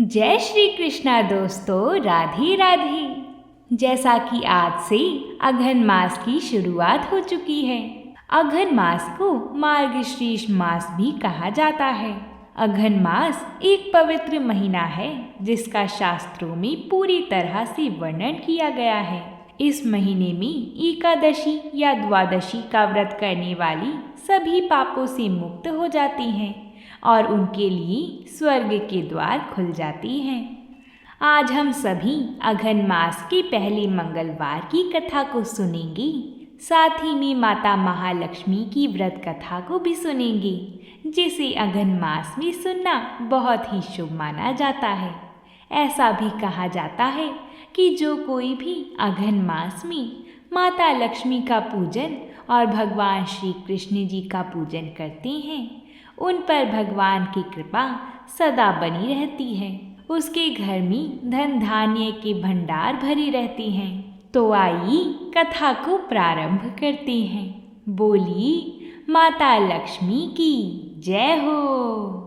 जय श्री कृष्णा दोस्तों, राधे राधे। जैसा कि आज से अघन मास की शुरुआत हो चुकी है। अघन मास को मार्गशीर्ष मास भी कहा जाता है। अघन मास एक पवित्र महीना है जिसका शास्त्रों में पूरी तरह से वर्णन किया गया है। इस महीने में एकादशी या द्वादशी का व्रत करने वाली सभी पापों से मुक्त हो जाती हैं और उनके लिए स्वर्ग के द्वार खुल जाती हैं। आज हम सभी अघन मास के पहले मंगलवार की कथा को सुनेंगे। साथ ही में माता महालक्ष्मी की व्रत कथा को भी सुनेंगे, जिसे अघन मास में सुनना बहुत ही शुभ माना जाता है। ऐसा भी कहा जाता है कि जो कोई भी अघन मास में माता लक्ष्मी का पूजन और भगवान श्री कृष्ण जी का पूजन करते हैं, उन पर भगवान की कृपा सदा बनी रहती है। उसके घर में धन धान्य के भंडार भरे रहते हैं। तो आइए कथा को प्रारंभ करते हैं। बोलिए माता लक्ष्मी की जय हो।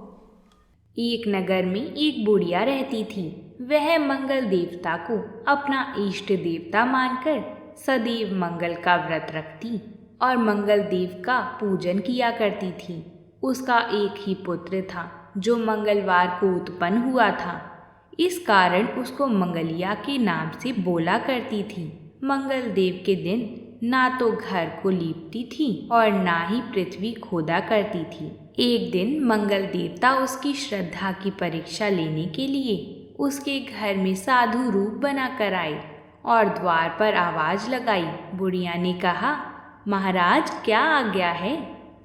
एक नगर में एक बुढ़िया रहती थी। वह मंगल देवता को अपना इष्ट देवता मानकर सदैव मंगल का व्रत रखती और मंगल देव का पूजन किया करती थी। उसका एक ही पुत्र था जो मंगलवार को उत्पन्न हुआ था। इस कारण उसको मंगलिया के नाम से बोला करती थी। मंगल देव के दिन ना तो घर को लीपती थी और ना ही पृथ्वी खोदा करती थी। एक दिन मंगल देवता उसकी श्रद्धा की परीक्षा लेने के लिए उसके घर में साधु रूप बनाकर आए और द्वार पर आवाज लगाई। बुढ़िया ने कहा, महाराज क्या आज्ञा है?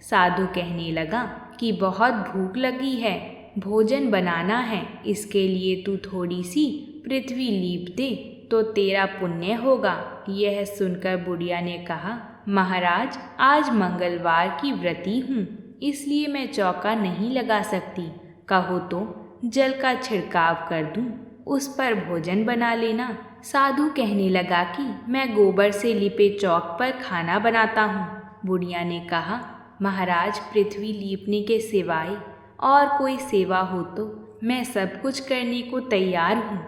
साधु कहने लगा कि बहुत भूख लगी है, भोजन बनाना है। इसके लिए तू थोड़ी सी पृथ्वी लीप दे तो तेरा पुण्य होगा। यह सुनकर बुढ़िया ने कहा, महाराज आज मंगलवार की व्रती हूँ, इसलिए मैं चौका नहीं लगा सकती। कहो तो जल का छिड़काव कर दूँ, उस पर भोजन बना लेना। साधु कहने लगा कि मैं गोबर से लिपे चौक पर खाना बनाता हूँ। बुढ़िया ने कहा, महाराज पृथ्वी लीपने के सिवाय और कोई सेवा हो तो मैं सब कुछ करने को तैयार हूँ।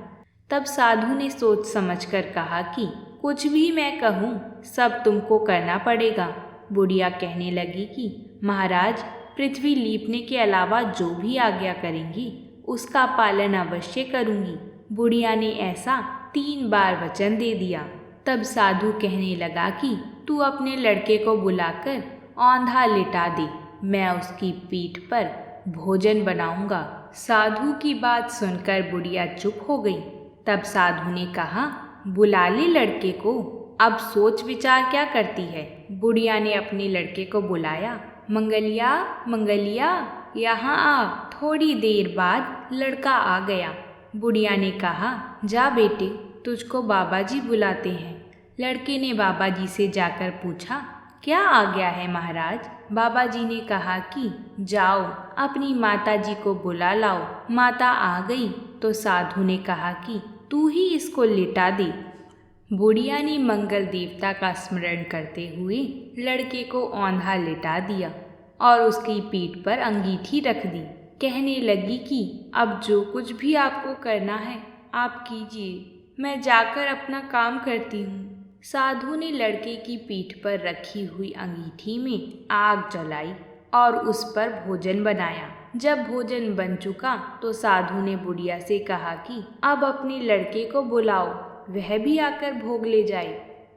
तब साधु ने सोच समझकर कहा कि कुछ भी मैं कहूँ सब तुमको करना पड़ेगा। बुढ़िया कहने लगी कि महाराज पृथ्वी लीपने के अलावा जो भी आज्ञा करेंगी उसका पालन अवश्य करूँगी। बुढ़िया ने ऐसा 3 बार वचन दे दिया। तब साधु कहने लगा कि तू अपने लड़के को बुलाकर औंधा लिटा दे, मैं उसकी पीठ पर भोजन बनाऊंगा। साधु की बात सुनकर बुढ़िया चुप हो गई। तब साधु ने कहा, बुला ले लड़के को, अब सोच विचार क्या करती है। बुढ़िया ने अपने लड़के को बुलाया। मंगलिया मंगलिया यहाँ आ। थोड़ी देर बाद लड़का आ गया। बुढ़िया ने कहा, जा बेटे, तुझको बाबा जी बुलाते हैं। लड़के ने बाबा जी से जाकर पूछा, क्या आज्ञा है महाराज? बाबा जी ने कहा कि जाओ अपनी माता जी को बुला लाओ। माता आ गई तो साधु ने कहा कि तू ही इसको लिटा दे। बुढ़िया ने मंगल देवता का स्मरण करते हुए लड़के को औंधा लिटा दिया और उसकी पीठ पर अंगीठी रख दी। कहने लगी कि अब जो कुछ भी आपको करना है आप कीजिए, मैं जाकर अपना काम करती हूँ। साधु ने लड़के की पीठ पर रखी हुई अंगीठी में आग जलाई और उस पर भोजन बनाया। जब भोजन बन चुका तो साधु ने बुढ़िया से कहा कि अब अपने लड़के को बुलाओ, वह भी आकर भोग ले जाए।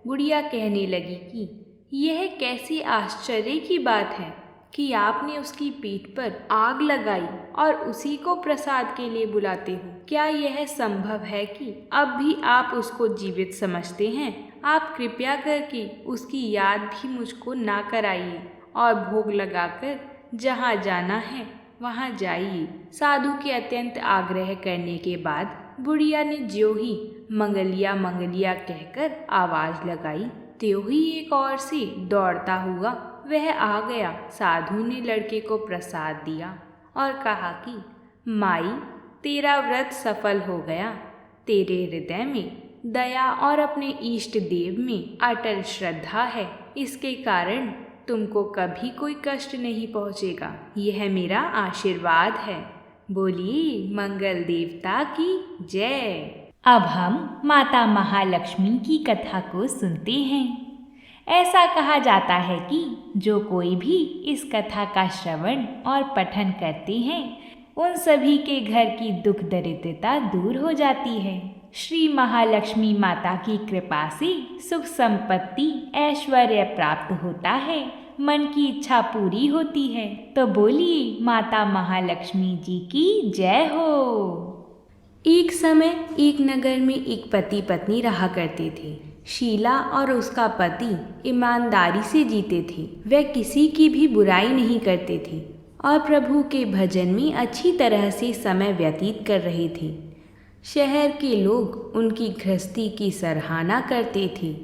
बुढ़िया कहने लगी कि यह कैसी आश्चर्य की बात है कि आपने उसकी पीठ पर आग लगाई और उसी को प्रसाद के लिए बुलाते हो। क्या यह संभव है कि अब भी आप उसको जीवित समझते हैं? आप कृपया करके उसकी याद भी मुझको ना कराइए और भोग लगाकर जहाँ जाना है वहाँ जाइए। साधु के अत्यंत आग्रह करने के बाद बुढ़िया ने ज्यों ही मंगलिया मंगलिया कहकर आवाज लगाई, त्यों ही एक ओर से दौड़ता हुआ वह आ गया। साधु ने लड़के को प्रसाद दिया और कहा कि माई, तेरा व्रत सफल हो गया। तेरे हृदय में दया और अपने इष्ट देव में अटल श्रद्धा है, इसके कारण तुमको कभी कोई कष्ट नहीं पहुँचेगा। यह मेरा आशीर्वाद है। बोलिए मंगल देवता की जय। अब हम माता महालक्ष्मी की कथा को सुनते हैं। ऐसा कहा जाता है कि जो कोई भी इस कथा का श्रवण और पठन करते हैं उन सभी के घर की दुख दरिद्रता दूर हो जाती है। श्री महालक्ष्मी माता की कृपा से सुख संपत्ति ऐश्वर्य प्राप्त होता है, मन की इच्छा पूरी होती है। तो बोलिए माता महालक्ष्मी जी की जय हो। एक समय एक नगर में एक पति पत्नी रहा करते थे। शीला और उसका पति ईमानदारी से जीते थे। वे किसी की भी बुराई नहीं करते थे और प्रभु के भजन में अच्छी तरह से समय व्यतीत कर रहे थे। शहर के लोग उनकी गृहस्थी की सराहना करते थे।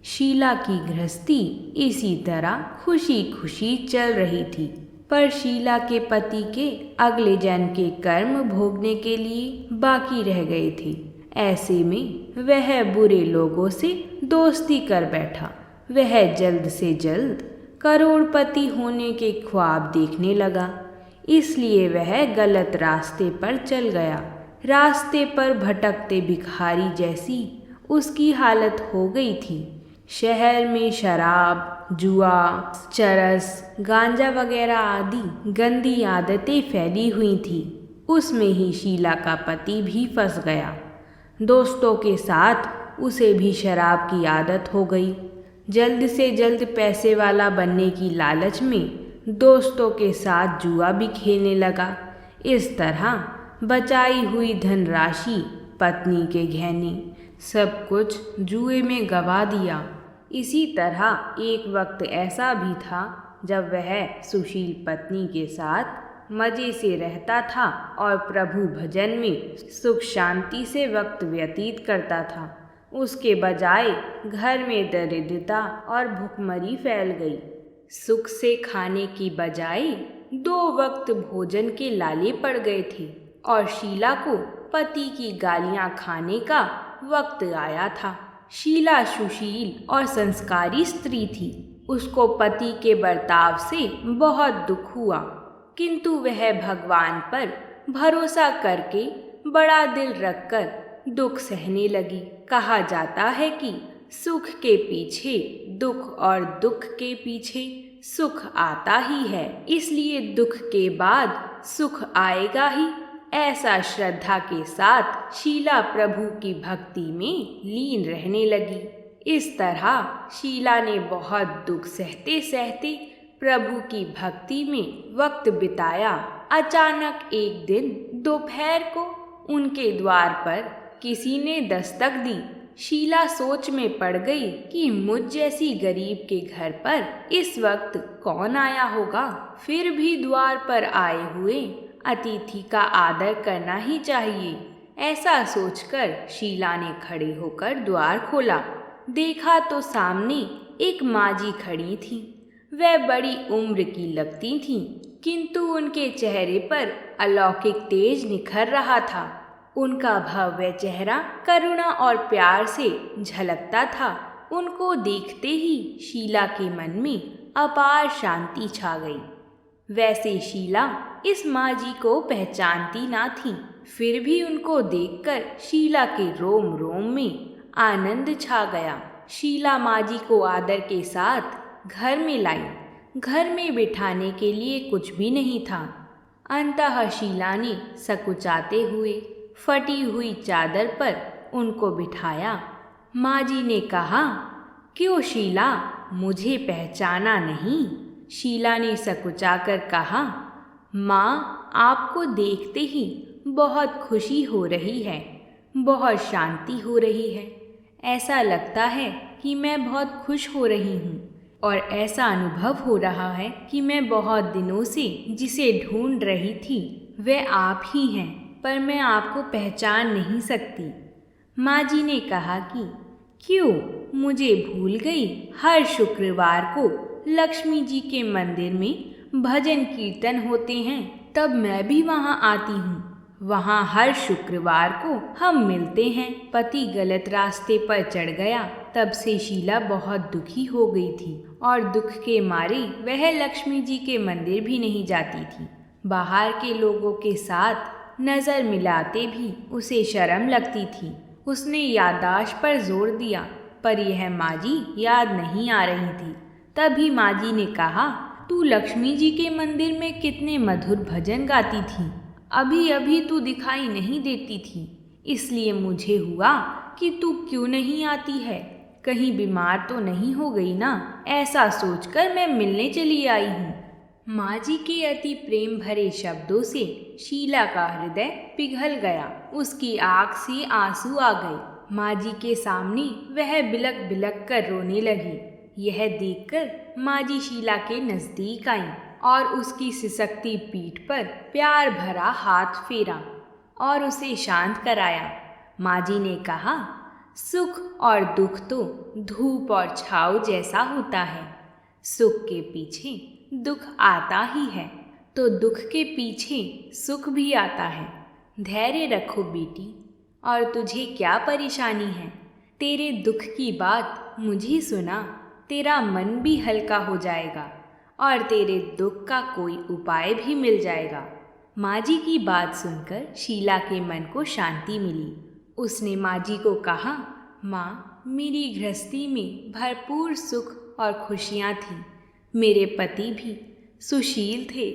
शीला की गृहस्थी इसी तरह खुशी खुशी चल रही थी, पर शीला के पति के अगले जन्म के कर्म भोगने के लिए बाकी रह गए थे। ऐसे में वह बुरे लोगों से दोस्ती कर बैठा। वह जल्द से जल्द करोड़पति होने के ख्वाब देखने लगा, इसलिए वह गलत रास्ते पर चल गया। रास्ते पर भटकते भिखारी जैसी उसकी हालत हो गई थी। शहर में शराब, जुआ, चरस, गांजा वगैरह आदि गंदी आदतें फैली हुई थी। उसमें ही शीला का पति भी फंस गया। दोस्तों के साथ उसे भी शराब की आदत हो गई। जल्द से जल्द पैसे वाला बनने की लालच में दोस्तों के साथ जुआ भी खेलने लगा। इस तरह बचाई हुई धनराशि, पत्नी के गहने, सब कुछ जुए में गवा दिया। इसी तरह एक वक्त ऐसा भी था जब वह सुशील पत्नी के साथ मज़े से रहता था और प्रभु भजन में सुख शांति से वक्त व्यतीत करता था। उसके बजाय घर में दरिद्रता और भुखमरी फैल गई। सुख से खाने की बजाय 2 वक्त भोजन के लाले पड़ गए थे और शीला को पति की गालियां खाने का वक्त आया था। शीला सुशील और संस्कारी स्त्री थी। उसको पति के बर्ताव से बहुत दुख हुआ, किंतु वह भगवान पर भरोसा करके बड़ा दिल रखकर दुख सहने लगी। कहा जाता है कि सुख के पीछे दुख और दुख के पीछे सुख आता ही है, इसलिए दुख के बाद सुख आएगा ही। ऐसा श्रद्धा के साथ शीला प्रभु की भक्ति में लीन रहने लगी। इस तरह शीला ने बहुत दुख सहते सहते प्रभु की भक्ति में वक्त बिताया। अचानक एक दिन दोपहर को उनके द्वार पर किसी ने दस्तक दी। शीला सोच में पड़ गई कि मुझ जैसी गरीब के घर पर इस वक्त कौन आया होगा। फिर भी द्वार पर आए हुए अतिथि का आदर करना ही चाहिए। ऐसा सोचकर शीला ने खड़े होकर द्वार खोला। देखा तो सामने एक माजी खड़ी थी। वह बड़ी उम्र की लगती थीं, किंतु उनके चेहरे पर अलौकिक तेज निखर रहा था। उनका भव्य चेहरा करुणा और प्यार से झलकता था। उनको देखते ही शीला के मन में अपार शांति छा गई। वैसे शीला इस माजी को पहचानती ना थी, फिर भी उनको देखकर शीला के रोम रोम में आनंद छा गया। शीला माजी को आदर के साथ घर में लाई। घर में बिठाने के लिए कुछ भी नहीं था। अंततः शीला ने सकुचाते हुए फटी हुई चादर पर उनको बिठाया। माजी ने कहा, क्यों शीला, मुझे पहचाना नहीं? शीला ने सकुचाकर कहा, माँ, आपको देखते ही बहुत खुशी हो रही है, बहुत शांति हो रही है। ऐसा लगता है कि मैं बहुत खुश हो रही हूँ और ऐसा अनुभव हो रहा है कि मैं बहुत दिनों से जिसे ढूंढ रही थी वह आप ही हैं, पर मैं आपको पहचान नहीं सकती। माँ जी ने कहा कि क्यों, मुझे भूल गई? हर शुक्रवार को लक्ष्मी जी के मंदिर में भजन कीर्तन होते हैं, तब मैं भी वहाँ आती हूँ। वहाँ हर शुक्रवार को हम मिलते हैं। पति गलत रास्ते पर चढ़ गया, तब से शीला बहुत दुखी हो गई थी और दुख के मारे वह लक्ष्मी जी के मंदिर भी नहीं जाती थी। बाहर के लोगों के साथ नज़र मिलाते भी उसे शर्म लगती थी। उसने याददाश्त पर जोर दिया, पर यह माजी याद नहीं आ रही थी। तभी माजी ने कहा, तू लक्ष्मी जी के मंदिर में कितने मधुर भजन गाती थी, अभी अभी तू दिखाई नहीं देती थी, इसलिए मुझे हुआ कि तू क्यों नहीं आती है, कहीं बीमार तो नहीं हो गई ना, ऐसा सोचकर मैं मिलने चली आई हूँ। माँ जी के अति प्रेम भरे शब्दों से शीला का हृदय पिघल गया। उसकी आँख से आंसू आ गए। माँ जी के सामने वह बिलक बिलक कर रोने लगी। यह देखकर माँ जी शीला के नजदीक आईं और उसकी सिसकती पीठ पर प्यार भरा हाथ फेरा और उसे शांत कराया। माँ जी ने कहा, सुख और दुख तो धूप और छाँव जैसा होता है। सुख के पीछे दुख आता ही है, तो दुख के पीछे सुख भी आता है। धैर्य रखो बेटी। और तुझे क्या परेशानी है? तेरे दुख की बात मुझे सुना, तेरा मन भी हल्का हो जाएगा और तेरे दुख का कोई उपाय भी मिल जाएगा। माँ जी की बात सुनकर शीला के मन को शांति मिली। उसने माँ जी को कहा, माँ, मेरी गृहस्थी में भरपूर सुख और खुशियाँ थीं। मेरे पति भी सुशील थे।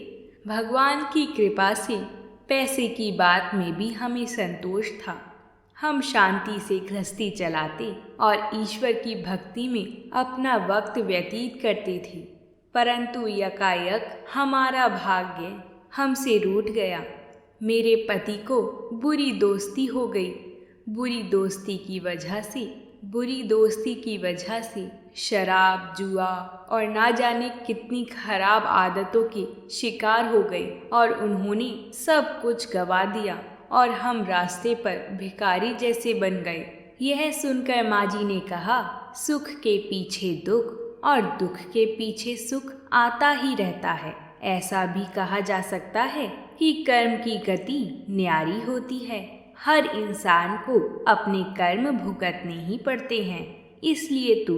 भगवान की कृपा से पैसे की बात में भी हमें संतोष था। हम शांति से गृहस्थी चलाते और ईश्वर की भक्ति में अपना वक्त व्यतीत करते थे। परंतु यकायक हमारा भाग्य हमसे रूठ गया। मेरे पति को बुरी दोस्ती हो गई। बुरी दोस्ती की वजह से शराब, जुआ और ना जाने कितनी खराब आदतों के शिकार हो गए और उन्होंने सब कुछ गवा दिया और हम रास्ते पर भिखारी जैसे बन गए। यह सुनकर माँ जी ने कहा, सुख के पीछे दुख और दुख के पीछे सुख आता ही रहता है। ऐसा भी कहा जा सकता है कि कर्म की गति न्यारी होती है। हर इंसान को अपने कर्म भुगतने ही पड़ते हैं, इसलिए तू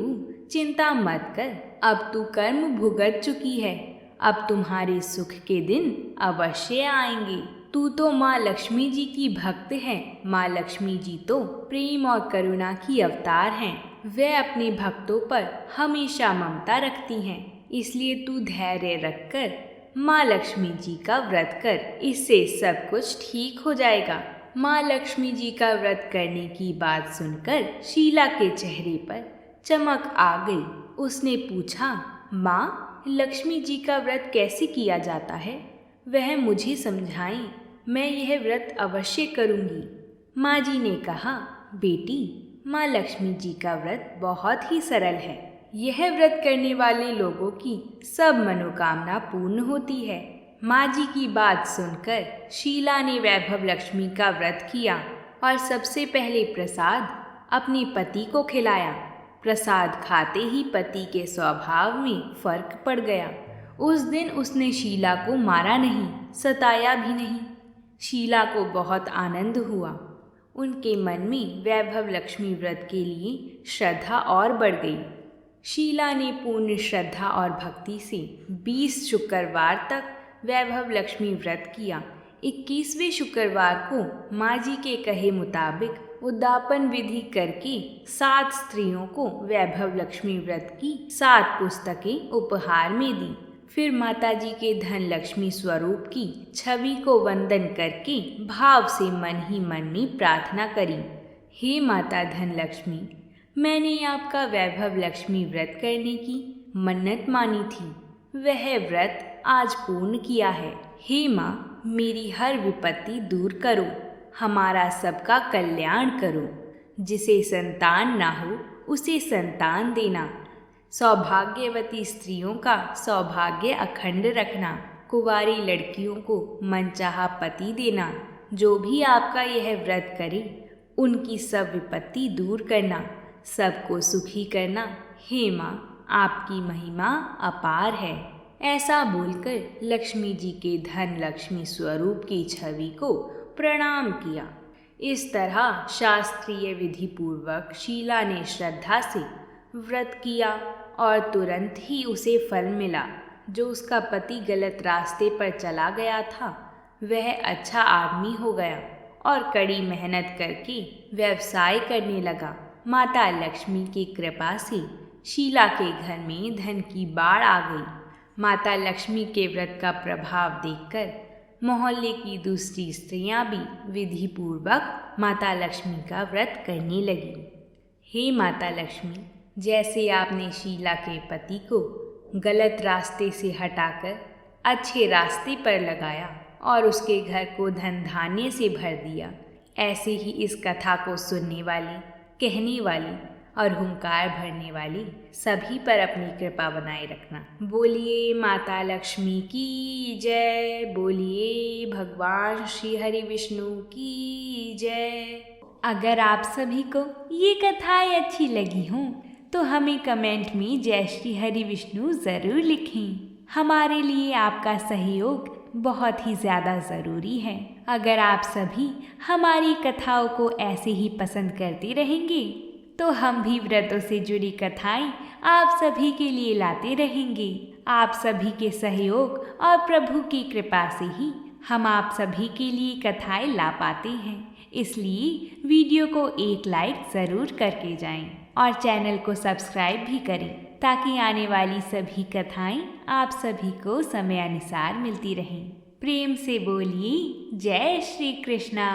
चिंता मत कर। अब तू कर्म भुगत चुकी है, अब तुम्हारे सुख के दिन अवश्य आएंगे। तू तो माँ लक्ष्मी जी की भक्त है। माँ लक्ष्मी जी तो प्रेम और करुणा की अवतार हैं। वे अपने भक्तों पर हमेशा ममता रखती हैं, इसलिए तू धैर्य रखकर माँ लक्ष्मी जी का व्रत कर, इससे सब कुछ ठीक हो जाएगा। माँ लक्ष्मी जी का व्रत करने की बात सुनकर शीला के चेहरे पर चमक आ गई। उसने पूछा, माँ, लक्ष्मी जी का व्रत कैसे किया जाता है? वह मुझे समझाएं, मैं यह व्रत अवश्य करूँगी। माँ जी ने कहा, बेटी, माँ लक्ष्मी जी का व्रत बहुत ही सरल है। यह व्रत करने वाले लोगों की सब मनोकामना पूर्ण होती है। माँ जी की बात सुनकर शीला ने वैभव लक्ष्मी का व्रत किया और सबसे पहले प्रसाद अपने पति को खिलाया। प्रसाद खाते ही पति के स्वभाव में फर्क पड़ गया। उस दिन उसने शीला को मारा नहीं, सताया भी नहीं। शीला को बहुत आनंद हुआ। उनके मन में वैभव लक्ष्मी व्रत के लिए श्रद्धा और बढ़ गई। शीला ने पूर्ण श्रद्धा और भक्ति से 20 शुक्रवार तक वैभव लक्ष्मी व्रत किया। 21वें शुक्रवार को माँ जी के कहे मुताबिक उद्यापन विधि करके 7 स्त्रियों को वैभव लक्ष्मी व्रत की 7 पुस्तकें उपहार में दी। फिर माता जी के धन लक्ष्मी स्वरूप की छवि को वंदन करके भाव से मन ही मन में प्रार्थना करी, हे माता धन लक्ष्मी, मैंने आपका वैभव लक्ष्मी व्रत करने की मन्नत मानी थी, वह व्रत आज पूर्ण किया है। हे माँ, मेरी हर विपत्ति दूर करो, हमारा सबका कल्याण करो। जिसे संतान ना हो उसे संतान देना, सौभाग्यवती स्त्रियों का सौभाग्य अखंड रखना, कुंवारी लड़कियों को मनचाहा पति देना। जो भी आपका यह व्रत करे उनकी सब विपत्ति दूर करना, सबको सुखी करना। हे माँ, आपकी महिमा अपार है। ऐसा बोलकर लक्ष्मी जी के धन लक्ष्मी स्वरूप की छवि को प्रणाम किया। इस तरह शास्त्रीय विधि पूर्वक शीला ने श्रद्धा से व्रत किया और तुरंत ही उसे फल मिला। जो उसका पति गलत रास्ते पर चला गया था वह अच्छा आदमी हो गया और कड़ी मेहनत करके व्यवसाय करने लगा। माता लक्ष्मी की कृपा से शीला के घर में धन की बाढ़ आ गई। माता लक्ष्मी के व्रत का प्रभाव देखकर मोहल्ले की दूसरी स्त्रियां भी विधि पूर्वक माता लक्ष्मी का व्रत करने लगी। हे माता लक्ष्मी, जैसे आपने शीला के पति को गलत रास्ते से हटाकर अच्छे रास्ते पर लगाया और उसके घर को धन धान्य से भर दिया, ऐसे ही इस कथा को सुनने वाली, कहने वाली और हुंकार भरने वाली सभी पर अपनी कृपा बनाए रखना। बोलिए माता लक्ष्मी की जय, बोलिए भगवान श्री हरि विष्णु की जय। अगर आप सभी को ये कथाएं अच्छी लगी हों तो हमें कमेंट में जय श्री हरि विष्णु ज़रूर लिखें। हमारे लिए आपका सहयोग बहुत ही ज़्यादा ज़रूरी है। अगर आप सभी हमारी कथाओं को ऐसे ही पसंद करते रहेंगे तो हम भी व्रतों से जुड़ी कथाएं आप सभी के लिए लाते रहेंगे। आप सभी के सहयोग और प्रभु की कृपा से ही हम आप सभी के लिए कथाएं ला पाते हैं। इसलिए वीडियो को एक लाइक ज़रूर करके जाएं और चैनल को सब्सक्राइब भी करें ताकि आने वाली सभी कथाएं आप सभी को समय अनुसार मिलती रहें। प्रेम से बोलिए जय श्री कृष्णा।